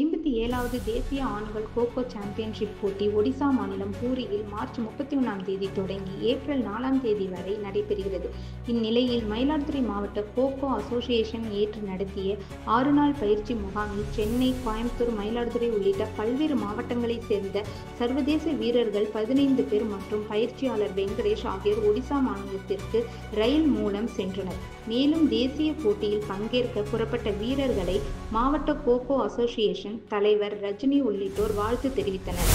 57வது தேசிய ஆண்கள் cocoa championship போட்டி ஒடிசா மாநிலம் பூரியில் மார்ச் 31ஆம் தேதி தொடங்கி ஏப்ரல் 4ஆம் தேதி வரை நடைபெறுகிறது. இந்நிலையில் மயிலாடுதுறை மாவட்ட கோகோ அசோசியேஷன் ஏற்று நடத்திய 6 நாள் பயிற்சி முகாமில் சென்னை, கோயம்புத்தூர், மயிலாடுதுறை உள்ளிட்ட பல்வேறு மாவட்டங்களைச் சேர்ந்த சர்வதேச வீரர்கள் 15 பேர் மற்றும் பயிற்சியாளர் வெங்கடேஷ் ஆகியோர் ஒடிசா மாநிலத்திற்கு ரயில் மூலம் சென்றனர். மேலும் தேசிய போட்டியில் பங்கேற்க புறப்பட்ட வீரர்களை மாவட்ட கோகோ அசோசியேஷன் தலைவர் ரஜினி உள்ளிட்டோர் வாழ்த்து தெரிவித்தனர்.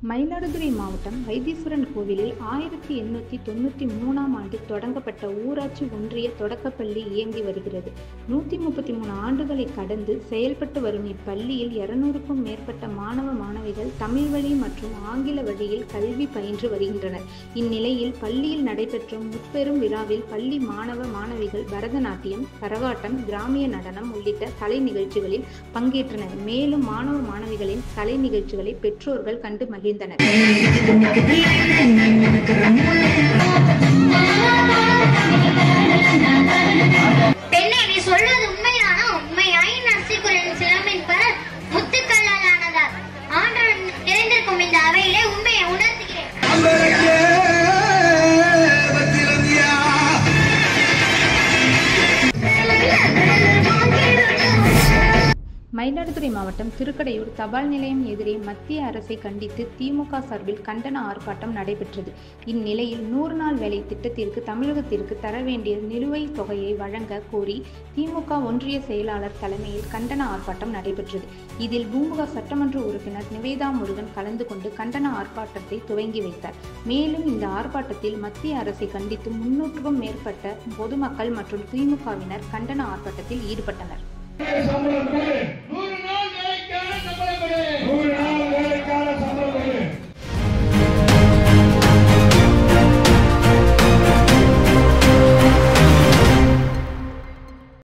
மயிலாடுதுறை மாவட்டம் வைத்தீஸ்வரன் கோவிலில் 1893ஆம் ஆண்டு தொடங்கப்பட்ட ஊராட்சி ஒன்றிய தொடக்கப்பள்ளி இயங்கி வருகிறது. 133 ஆண்டுகளை கடந்து செயல்பட்டு வரும் இப்பள்ளியில் 200க்கும் மேற்பட்ட மாணவ மாணவிகள் தமிழ் வழி மற்றும் ஆங்கில வழியில் கல்வி பயின்று வருகின்றனர். இந்நிலையில் பள்ளியில் நடைபெற்ற முப்பெரும் விழாவில் பள்ளி மாணவ மாணவிகள் பரதநாட்டியம், கரகாட்டம், கிராமிய நடனம் உள்ளிட்ட கலை நிகழ்ச்சிகளில் பங்கேற்றனர். மேலும் மாணவ மாணவிகளின் கலை நிகழ்ச்சிகளை பெற்றோர்கள் கண்டு மகிழ்ந்தனர். மயிலாடுதுறை மாவட்டம் திருக்கடையூர் தபால் நிலையம் எதிரே மத்திய அரசை கண்டித்து திமுக சார்பில் கண்டன ஆர்ப்பாட்டம் நடைபெற்றது. இந்நிலையில் 100 நாள் வேலை திட்டத்திற்கு தமிழகத்திற்கு தர வேண்டிய நிலுவைத் தொகையை வழங்க கோரி திமுக ஒன்றிய செயலாளர் தலைமையில் கண்டன ஆர்ப்பாட்டம் நடைபெற்றது. இதில் பூமுக சட்டமன்ற உறுப்பினர் நிவேதா முருகன் கலந்து கொண்டு கண்டன ஆர்ப்பாட்டத்தை துவங்கி வைத்தார். மேலும் இந்த ஆர்ப்பாட்டத்தில் மத்திய அரசை கண்டித்து 300க்கும் மேற்பட்ட பொதுமக்கள் மற்றும் திமுகவினர் கண்டன ஆர்ப்பாட்டத்தில் ஈடுபட்டனர்.